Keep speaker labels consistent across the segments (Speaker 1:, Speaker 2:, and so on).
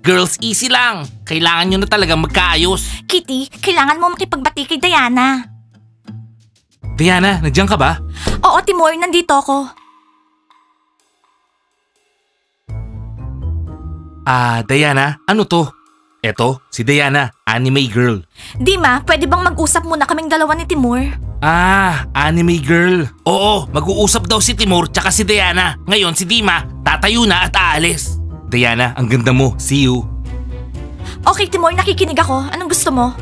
Speaker 1: Girls, easy lang. Kailangan nyo na talaga magkaayos.
Speaker 2: Kitty, kailangan mo makipagbati kay Diana.
Speaker 1: Diana, nandiyan ka ba?
Speaker 2: Oo, Timur, nandito ako.
Speaker 1: Diana, ano to? Eto, si Diana, anime girl.
Speaker 2: Dima, pwede bang mag-usap muna kaming dalawa ni Timur?
Speaker 1: Anime girl. Oo, mag-uusap daw si Timur tsaka si Diana. Ngayon si Dima, tatayo na at aalis. Diana, ang ganda mo. See you.
Speaker 2: Okay, Timur, nakikinig ako. Anong gusto mo?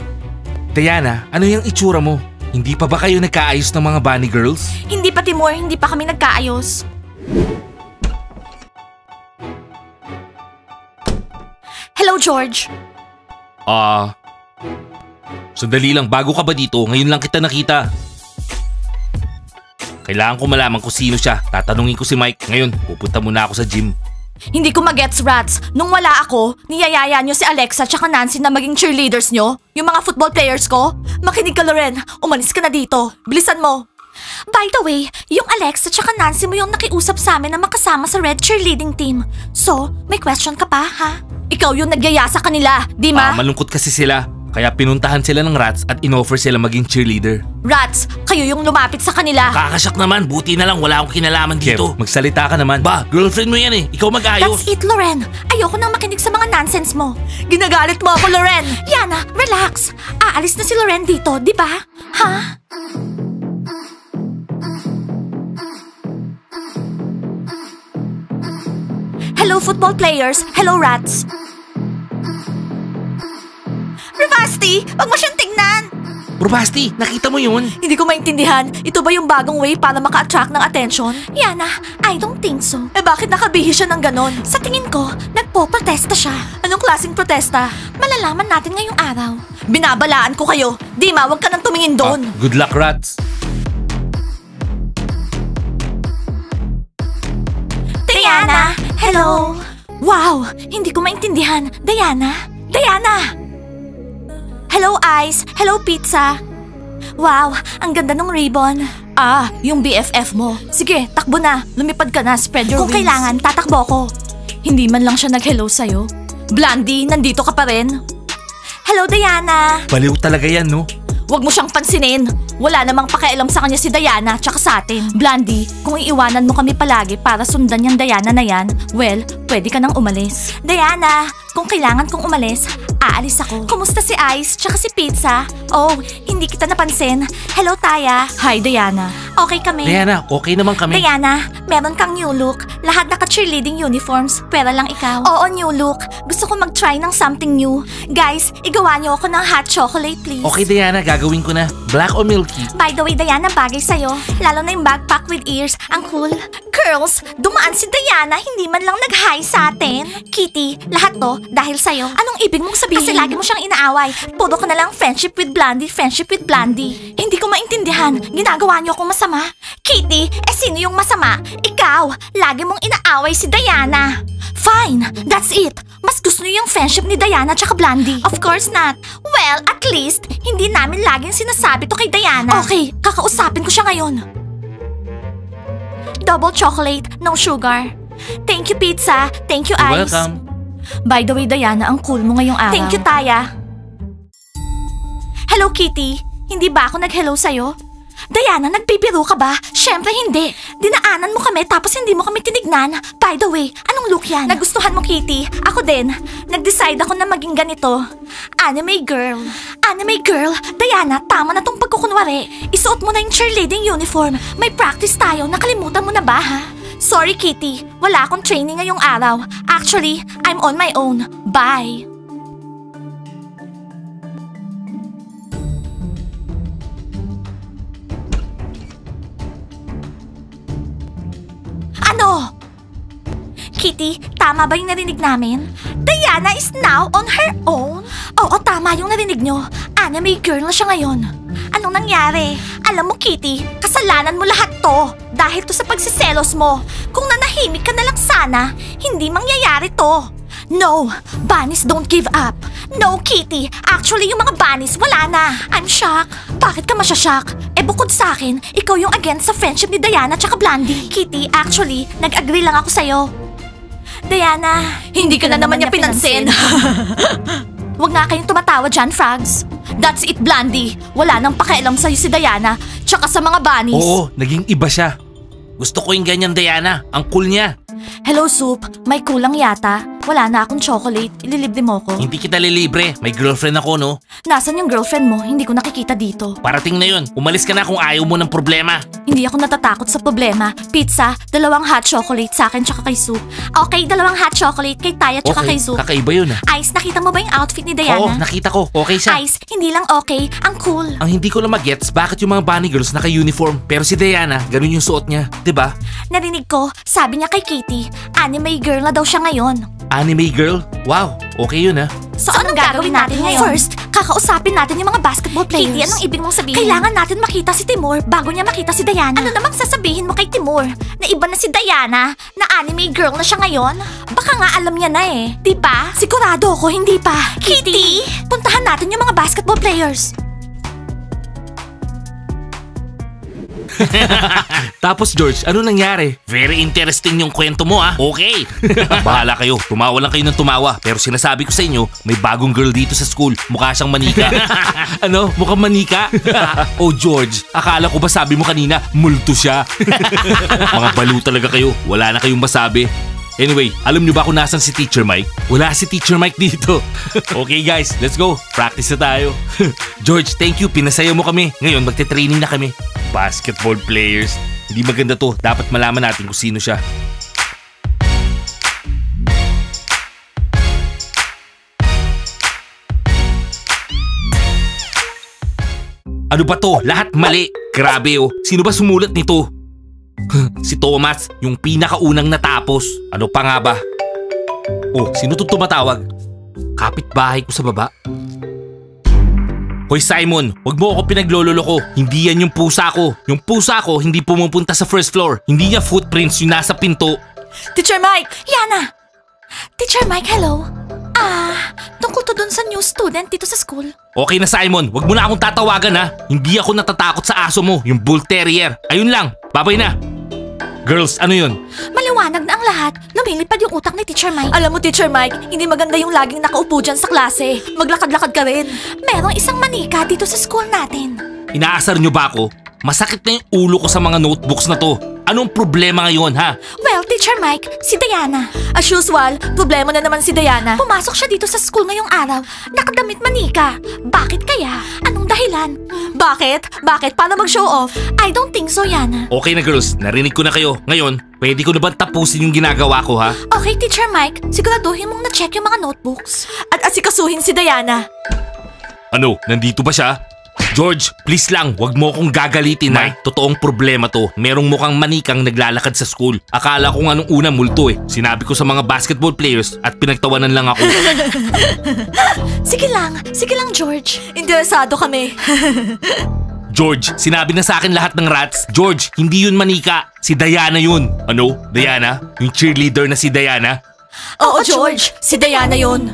Speaker 1: Diana, ano yung itsura mo? Hindi pa ba kayo nagkaayos ng mga bunny girls?
Speaker 2: Hindi pa, Timur. Hindi pa kami nagkaayos. Hello, George.
Speaker 1: Sandali lang, bago ka ba dito? Ngayon lang kita nakita. Kailangan ko malaman kung sino siya. Tatanungin ko si Mike. Ngayon, pupunta muna ako sa gym.
Speaker 2: Hindi ko magets, Rats. Nung wala ako, niyayaya nyo si Alexa tsaka Nancy na maging cheerleaders nyo? Yung mga football players ko? Makinig ka, Loren. Umalis ka na dito. Bilisan mo. By the way, yung Alexa tsaka Nancy mo yung nakiusap sa amin na makasama sa Red Cheerleading Team. So, may question ka pa, ha? Ikaw yung nagyaya sa kanila, di ma?
Speaker 1: Malungkot kasi sila. Kaya pinuntahan sila ng Rats at inoffer sila maging cheerleader.
Speaker 2: Rats, kayo yung lumapit sa kanila.
Speaker 1: Kakasyak naman, buti na lang wala akong kinalaman dito. Kev, magsalita ka naman. Ba, girlfriend mo yan eh. Ikaw mag-ayos.
Speaker 2: That's it, Loren. Ayoko nang makinig sa mga nonsense mo. Ginagalit mo ako, Loren. Yana, relax. Aalis na si Loren dito, di ba? Ha? Hello, football players. Hello, Rats. Rivasti, wag mo siyang tingnan.
Speaker 1: Basti, nakita mo yun?
Speaker 2: Hindi ko maintindihan. Ito ba yung bagong way para maka-attract ng attention? Yana, I don't think so. Bakit nakabihis siya ng ganon? Sa tingin ko, nagpo-protesta siya. Anong klaseng protesta? Malalaman natin ngayong araw. Binabalaan ko kayo. Dima, wag ka nang tumingin doon.
Speaker 1: Good luck, Rats.
Speaker 2: Diana! Hello! Wow! Hindi ko maintindihan. Diana? Diana! Hello, Ice! Hello, Pizza! Wow! Ang ganda ng ribbon. Yung BFF mo. Sige, takbo na. Lumipad ka na. Spread your wings. Kung kailangan, tatakbo ko. Hindi man lang siya nag-hello sa'yo. Blondie, nandito ka pa rin? Hello, Diana!
Speaker 1: Baliw talaga yan, no?
Speaker 2: Huwag mo siyang pansinin. Wala namang pakialam sa kanya si Diana tsaka sa atin. Blondie, kung iiwanan mo kami palagi para sundan yung Diana na yan, well, pwede ka nang umalis. Diana, kung kailangan kong umalis, aalis ako. Kumusta si Ice tsaka si Pizza? Oh, hindi kita napansin. Hello, Taya. Hi, Diana. Okay kami.
Speaker 1: Diana, okay naman kami.
Speaker 2: Diana, meron kang new look. Lahat naka-cheerleading uniforms, pera lang ikaw. Oo, new look. Gusto ko mag-try ng something new. Guys, igawa niyo ako ng hot chocolate, please.
Speaker 1: Okay, Diana, gagawin ko na. Black o milky?
Speaker 2: By the way, Diana, bagay sa'yo. Lalo na yung backpack with ears. Ang cool. Girls, dumaan si Diana, hindi man lang nag-hi sa atin. Kitty, lahat to dahil sa'yo. Anong ibig mong sabihin? Kasi lagi mo siyang inaaway. Puro ka na lang friendship with Blondie, friendship with Blondie. Hindi ko maintindihan. Ginagawa niyo akong masama. Kitty, sino yung masama? Ikaw, lagi mong inaaway si Diana. Fine, that's it. Mas gusto niyo yung friendship ni Diana tsaka Blondie. Of course not. Well, at least, hindi namin laging sinasabi to kay Diana. Okay, kakausapin ko siya ngayon. Double chocolate, no sugar. Thank you, Pizza. Thank you,
Speaker 1: You're
Speaker 2: Ice.
Speaker 1: welcome.
Speaker 2: By the way, Diana, ang cool mo ngayong araw. Thank you, Taya. Hello, Kitty. Hindi ba ako nag-hello sa'yo? Diana, nagbibiro ka ba? Syempre hindi. Dinaanan mo kami tapos hindi mo kami tinignan. By the way, anong look yan? Nagustuhan mo, Kitty? Ako din. Nag-decide ako na maging ganito. Anime girl. Anime girl? Diana, tama na tong pagkukunwari. Isuot mo na yung cheerleading uniform. May practice tayo. Nakalimutan mo na ba, ha? Sorry, Kitty. Wala akong training ngayong araw. Actually, I'm on my own. Bye. Ano? Kitty, tama ba yung narinig namin? Diana is now on her own? Oo, tama yung narinig nyo. Anime girl na siya ngayon. Anong nangyari? Alam mo, Kitty, kasalanan mo lahat to. Dahil to sa pagsiselos mo. Kung nanahimik ka na lang sana, hindi mangyayari to. No, bunnies don't give up. No, Kitty. Actually, yung mga bunnies, wala na. I'm shocked. Bakit ka masya-shock? Bukod sa akin, ikaw yung against sa friendship ni Diana tsaka Blondie. Kitty, actually, nag-agree lang ako sa'yo. Diana, hindi ka na naman niya pinansin. Huwag nga kayong tumatawa dyan, Frogs. That's it, Blandy. Wala nang pakialam sa'yo si Diana, tsaka sa mga bunnies.
Speaker 1: Oo, naging iba siya. Gusto ko yung ganyan, Diana. Ang cool niya.
Speaker 2: Hello, Soup. May kulang yata. Wala na akong chocolate. Ililibre mo ko.
Speaker 1: Hindi kita lilibre. May girlfriend ako, no?
Speaker 2: Nasaan yung girlfriend mo? Hindi ko nakikita dito.
Speaker 1: Parating na yun. Umalis ka na kung ayaw mo ng problema.
Speaker 2: Hindi ako natatakot sa problema. Pizza, 2 hot chocolate sa akin tsaka kay Soup. Okay, 2 hot chocolate kay Taya tsaka kay Soup.
Speaker 1: Kakaiba yun, ah.
Speaker 2: Ice, nakita mo ba yung outfit ni Diana?
Speaker 1: Oo, nakita ko. Okay siya.
Speaker 2: Ice, hindi lang okay. Ang cool.
Speaker 1: Ang hindi ko lang magets, bakit yung mga bunny girls naka-uniform? Pero si Diana, ganun yung suot niya. 'Di ba?
Speaker 2: Narinig ko, sabi niya kay Kitty, anime girl na daw siya ngayon.
Speaker 1: Anime girl? Wow, okay yun, ah.
Speaker 2: So anong gagawin natin ngayon? First, kakausapin natin yung mga basketball players. Kitty, anong ibig mong sabihin? Kailangan natin makita si Timur bago niya makita si Diana. Ano namang sasabihin mo kay Timur? Na iba na si Diana? Na anime girl na siya ngayon? Baka nga alam niya na eh. Di ba? Sigurado ako, hindi pa. Kitty! Puntahan natin yung mga basketball players.
Speaker 1: Tapos George, ano nangyari? Very interesting yung kwento mo, ah. Okay. Bahala kayo. Tumawa lang kayo ng tumawa. Pero sinasabi ko sa inyo, may bagong girl dito sa school. Mukha siyang manika. Ano? Mukhang manika? Oh George, akala ko ba sabi mo kanina, multo siya. Mga balo talaga kayo. Wala na kayong masabi. Anyway, alam niyo ba kung nasan si Teacher Mike? Wala si Teacher Mike dito. Okay guys, let's go. Practice na tayo. George, thank you. Pinasaya mo kami. Ngayon, magte-training na kami. Basketball players. Hindi maganda to. Dapat malaman natin kung sino siya. Ano ba to? Lahat mali. Grabe oh. Sino ba sumulat nito? Si Thomas, yung pinakaunang natapos. Ano pa nga ba? Oh, sino to tumatawag? Kapitbahay ko sa baba. Hoy Simon, wag mo ako pinaglololoko. Hindi yan yung pusa ko. Yung pusa ko hindi pumupunta sa first floor. Hindi niya footprints yung nasa pinto.
Speaker 2: Teacher Mike! Yana! Teacher Mike, hello? Tungkol to dun sa new student dito sa school.
Speaker 1: Okay na Simon, wag mo na akong tatawagan ha. Hindi ako natatakot sa aso mo, yung bull terrier. Ayun lang, babay na. Girls, ano yun?
Speaker 2: Maliwanag na ang lahat. Lumilipad yung utak ni Teacher Mike. Alam mo, Teacher Mike, hindi maganda yung laging nakaupo dyan sa klase. Maglakad-lakad ka rin. Merong isang manika dito sa school natin.
Speaker 1: Inaasar nyo ba ako? Masakit na yung ulo ko sa mga notebooks na to. Anong problema ngayon, ha?
Speaker 2: Well, Teacher Mike, si Diana. As usual, problema na naman si Diana. Pumasok siya dito sa school ngayong araw. Nakadamit manika. Bakit kaya? Anong dahilan? Bakit? Bakit? Paano mag-show off? I don't think so, Yana.
Speaker 1: Okay na girls, narinig ko na kayo. Ngayon, pwede ko na ba tapusin yung ginagawa ko, ha?
Speaker 2: Okay, Teacher Mike. Siguraduhin mong na-check yung mga notebooks. At asikasuhin si Diana.
Speaker 1: Ano, nandito ba siya? George, please lang, wag mo akong gagalitin ha. Totoong problema to. Merong mukhang manikang naglalakad sa school. Akala ko nga nung una multo eh. Sinabi ko sa mga basketball players at pinagtawanan lang ako.
Speaker 2: Sige lang George. Interesado kami.
Speaker 1: George, sinabi na sa akin lahat ng rats. George, hindi yun manika. Si Diana yun. Ano? Diana? Yung cheerleader na si Diana?
Speaker 2: Oo, George. Si Diana yun.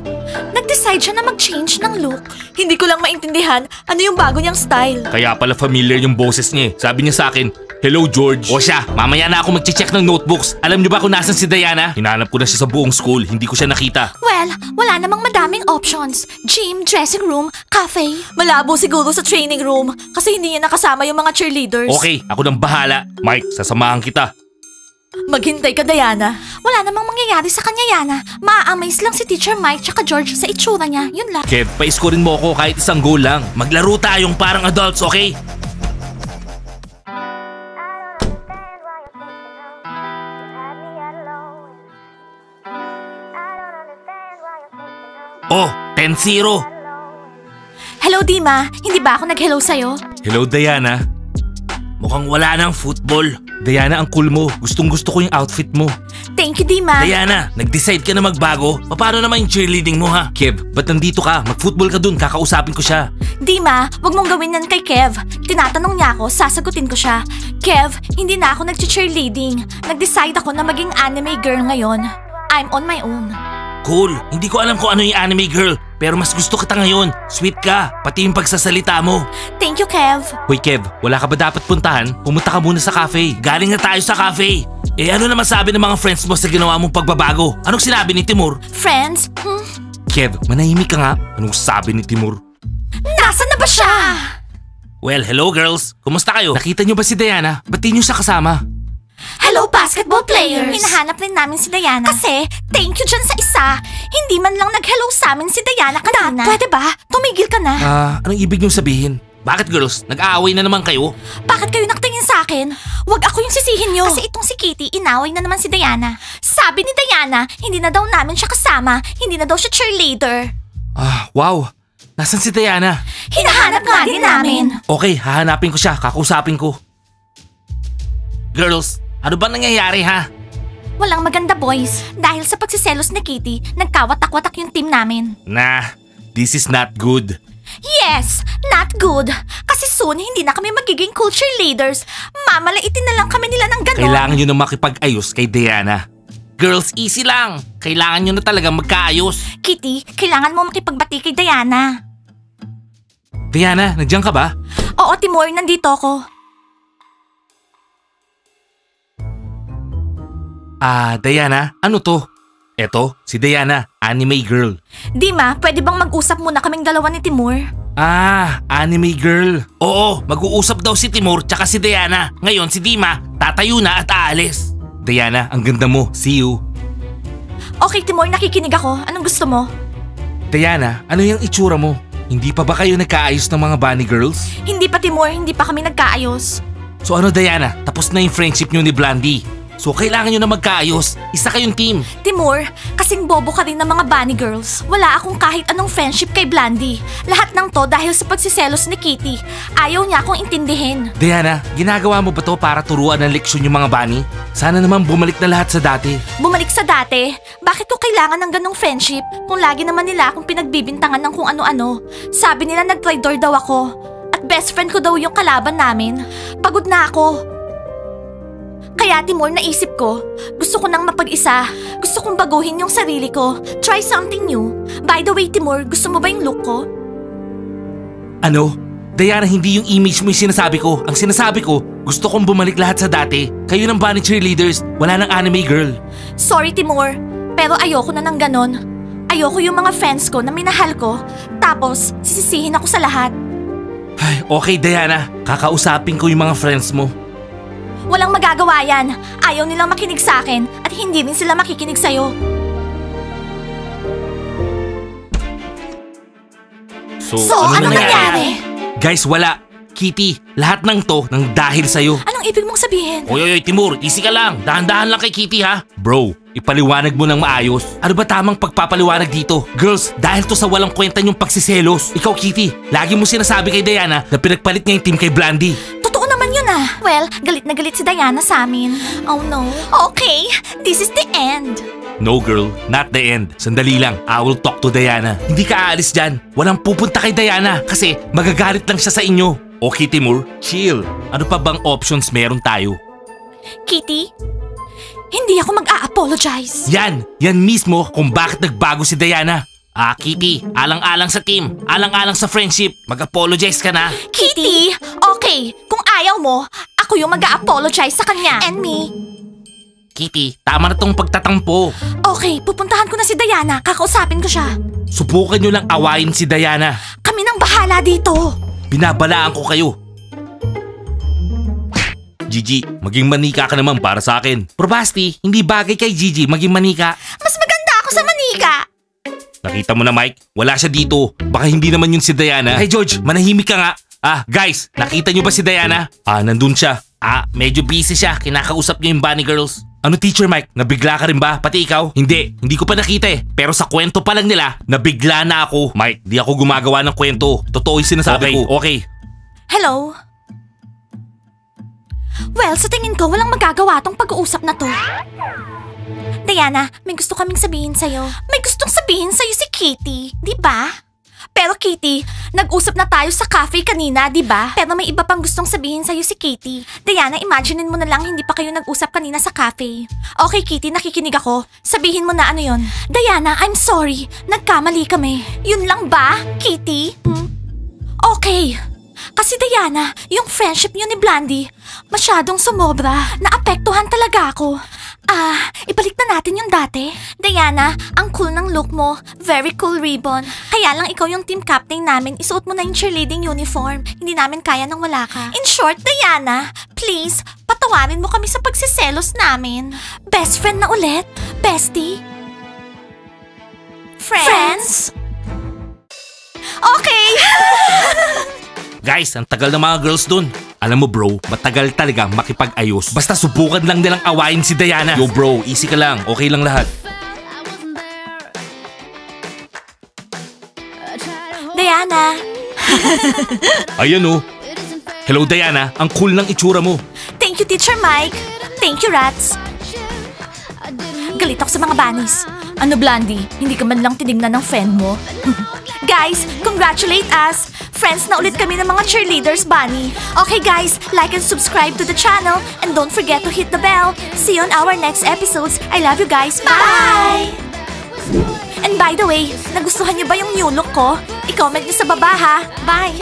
Speaker 2: Nag-decide siya na mag-change ng look. Hindi ko lang maintindihan ano yung bago niyang style.
Speaker 1: Kaya pala familiar yung boses niya eh. Sabi niya sa akin, hello George. O siya, mamaya na ako mag-check ng notebooks. Alam niyo ba kung nasan si Diana? Hinanap ko na siya sa buong school. Hindi ko siya nakita.
Speaker 2: Well, wala namang madaming options. Gym, dressing room, cafe. Malabo siguro sa training room kasi hindi niya nakasama yung mga cheerleaders.
Speaker 1: Okay, ako nang bahala. Mike, sasamahan kita.
Speaker 2: Maghintay ka, Diana. Wala namang mangyayari sa kanya, Yana. Ma-amaze lang si Teacher Mike tsaka George sa itsura niya. Yun lang.
Speaker 1: Kev, pa-scorein mo ako kahit isang goal lang. Maglaro tayong parang adults, okay? Oh, 10-0.
Speaker 2: Hello, Dima. Hindi ba ako nag-hello sa'yo?
Speaker 1: Hello, Diana. Mukhang wala nang football. Diana, ang cool mo. Gustong-gusto ko yung outfit mo.
Speaker 2: Thank you, Dima.
Speaker 1: Diana, nag-decide ka na magbago? Paano naman yung cheerleading mo ha? Kev, ba't nandito ka? Mag-football ka dun, kakausapin ko siya.
Speaker 2: Dima, wag mong gawin yan kay Kev. Tinatanong niya ako, sasagutin ko siya. Kev, hindi na ako nag-cheerleading. Nag-decide ako na maging anime girl ngayon. I'm on my own.
Speaker 1: Cool, hindi ko alam kung ano yung anime girl. Pero mas gusto kita ngayon. Sweet ka, pati yung pagsasalita mo.
Speaker 2: Thank you, Kev.
Speaker 1: Hoy Kev, wala ka ba dapat puntahan? Pumunta ka muna sa cafe. Galing na tayo sa cafe. Eh ano naman sabi ng mga friends mo sa ginawa mong pagbabago? Anong sinabi ni Timur?
Speaker 2: Friends?
Speaker 1: Kev, manahimik ka nga. Anong sabi ni Timur?
Speaker 2: Nasaan na ba siya?
Speaker 1: Well, hello girls. Kumusta kayo? Nakita niyo ba si Diana? Ba't di niyo siya kasama?
Speaker 2: Hello, basketball players! Hinahanap rin namin si Diana. Kasi, thank you dyan sa isa. Hindi man lang nag-hello sa amin si Diana kanina. Pwede ba? Tumigil ka na.
Speaker 1: Anong ibig niyong sabihin? Bakit girls? Nag-aaway na naman kayo?
Speaker 2: Bakit kayo nakatingin sa akin? Huwag ako yung sisihin nyo. Kasi itong si Kitty, inaway na naman si Diana. Sabi ni Diana, hindi na daw namin siya kasama. Hindi na daw siya cheerleader.
Speaker 1: Wow. Nasaan si Diana?
Speaker 2: Hinahanap nga din namin.
Speaker 1: Okay, hahanapin ko siya. Kakusapin ko. Girls, ano ba nangyayari ha?
Speaker 2: Walang maganda boys. Dahil sa pagsiselos ni Kitty, nagkawatak-watak yung team namin.
Speaker 1: Nah, this is not good.
Speaker 2: Yes, not good. Kasi soon, hindi na kami magiging cool cheerleaders. Mamalaitin na lang kami nila ng ganon.
Speaker 1: Kailangan nyo na makipag-ayos kay Diana. Girls, easy lang. Kailangan nyo na talaga magkaayos.
Speaker 2: Kitty, kailangan mo makipagbati kay Diana.
Speaker 1: Diana, nandiyan ka ba?
Speaker 2: Oo, Timur, nandito ako.
Speaker 1: Diana, ano to? Eto, si Diana, anime girl.
Speaker 2: Dima, pwede bang mag-usap muna kaming dalawa ni Timur?
Speaker 1: Anime girl. Oo, mag-uusap daw si Timur tsaka si Diana. Ngayon si Dima, tatayo na at aalis. Diana, ang ganda mo. See you.
Speaker 2: Okay, Timur, nakikinig ako. Anong gusto mo?
Speaker 1: Diana, ano yung itsura mo? Hindi pa ba kayo nagkaayos ng mga bunny girls?
Speaker 2: Hindi pa, Timur. Hindi pa kami nagkaayos.
Speaker 1: So ano Diana, tapos na yung friendship nyo ni Blondie. So kailangan nyo na magkaayos. Isa kayong team.
Speaker 2: Timur, kasing bobo ka rin ng mga bunny girls. Wala akong kahit anong friendship kay Blondie. Lahat ng to dahil sa pagsiselos ni Kitty. Ayaw niya akong intindihin.
Speaker 1: Diana, ginagawa mo ba to para turuan ng leksyon yung mga bunny? Sana naman bumalik na lahat sa dati.
Speaker 2: Bumalik sa dati? Bakit ko kailangan ng ganong friendship kung lagi naman nila akong pinagbibintangan ng kung ano-ano? Sabi nila nag-traitor daw ako. At best friend ko daw yung kalaban namin. Pagod na ako. Kaya Timur, naisip ko, gusto ko nang mapag-isa. Gusto kong baguhin yung sarili ko. Try something new. By the way, Timur, gusto mo ba yung look ko?
Speaker 1: Ano? Diana, hindi yung image mo yung sinasabi ko. Ang sinasabi ko, gusto kong bumalik lahat sa dati. Kayo ng bunny cheerleaders, wala ng anime girl.
Speaker 2: Sorry, Timur, pero ayoko na ng ganon. Ayoko yung mga friends ko na minahal ko, tapos sisisihin ako sa lahat.
Speaker 1: Ay, okay Diana, kakausapin ko yung mga friends mo.
Speaker 2: Walang magagawa yan. Ayaw nilang makinig sa akin at hindi rin sila makikinig sa'yo. So, ano nangyari?
Speaker 1: Guys, wala. Kitty, lahat ng to nang dahil sa'yo.
Speaker 2: Anong ibig mong sabihin?
Speaker 1: Oy, Timur, easy ka lang. Dahan-dahan lang kay Kitty ha. Bro, ipaliwanag mo ng maayos. Ano ba tamang pagpapaliwanag dito? Girls, dahil to sa walang kwenta yung pagsiselos. Ikaw Kitty, lagi mo sinasabi kay Diana na pinagpalit niya yung team kay Blondie.
Speaker 2: Totoo naman yun ah. Well, galit na galit si Diana sa amin. Oh no. Okay, this is the end.
Speaker 1: No girl, not the end. Sandali lang, I will talk to Diana. Hindi ka aalis dyan. Walang pupunta kay Diana kasi magagalit lang siya sa inyo. Okay Timur, chill. Ano pa bang options meron tayo?
Speaker 2: Kitty, hindi ako mag-a-apologize.
Speaker 1: Yan mismo kung bakit nagbago si Diana. Kitty, alang-alang sa team, alang-alang sa friendship. Mag-apologize ka na.
Speaker 2: Kitty, okay. Kung ayaw mo, ako yung mag-a-apologize sa kanya. And me.
Speaker 1: Kitty, tama na tong pagtatampo.
Speaker 2: Okay, pupuntahan ko na si Diana. Kakausapin ko siya.
Speaker 1: Subukan nyo lang awayin si Diana.
Speaker 2: Kami nang bahala dito.
Speaker 1: Binabalaan ko kayo. Gigi, maging manika ka naman para sa akin. Probasti, hindi bagay kay Gigi maging manika.
Speaker 2: Mas maganda ako sa manika.
Speaker 1: Nakita mo na Mike, wala siya dito. Baka hindi naman yun si Diana. Hey George, manahimik ka nga. Guys, nakita nyo ba si Diana? Nandun siya. Medyo busy siya. Kinakausap niya yung bunny girls. Ano Teacher Mike, nabigla ka rin ba? Pati ikaw? Hindi ko pa nakita eh. Pero sa kwento pa lang nila, nabigla na ako. Mike, di ako gumagawa ng kwento. Totoo yung sinasabi ko. Okay.
Speaker 2: Hello? Well, sa tingin ko, walang magagawa tong pag-uusap na to. Diana, may gusto kaming sabihin sa'yo. May gustong sabihin sa'yo si Kitty, di ba? Pero Kitty, nag-usap na tayo sa cafe kanina, di ba? Pero may iba pang gustong sabihin sa'yo si Kitty. Diana, imaginein mo na lang hindi pa kayo nag-usap kanina sa cafe. Okay, Kitty, nakikinig ako. Sabihin mo na ano yon. Diana, I'm sorry. Nagkamali kami. Yun lang ba, Kitty? Okay. Kasi Diana, yung friendship niyo ni Blandy, masyadong sumobra. Naapektuhan talaga ako. Ibalik na natin yung dati. Diana, ang cool ng look mo. Very cool ribbon. Kaya lang ikaw yung team captain namin. Isuot mo na yung cheerleading uniform. Hindi namin kaya nang wala ka. In short, Diana, please, patawarin mo kami sa pagsiselos namin. Best friend na ulit? Bestie? Friends? Okay!
Speaker 1: Guys, ang tagal ng mga girls dun. Alam mo bro, matagal talaga makipag-ayos. Basta subukan lang nilang awayin si Diana. Yo bro, easy ka lang. Okay lang lahat.
Speaker 2: Diana!
Speaker 1: Ayan oh. Hello Diana, ang cool ng itsura mo.
Speaker 2: Thank you, Teacher Mike. Thank you, Rats. Galit ako sa mga bunnies. Ano, Blandy? Hindi ka man lang tinignan ng friend mo? Guys, congratulate us! Friends na ulit kami ng mga cheerleaders, Bunny. Okay guys, like and subscribe to the channel and don't forget to hit the bell. See you on our next episodes. I love you guys. Bye! And by the way, nagustuhan niyo ba yung new look ko? I-comment niyo sa baba ha. Bye!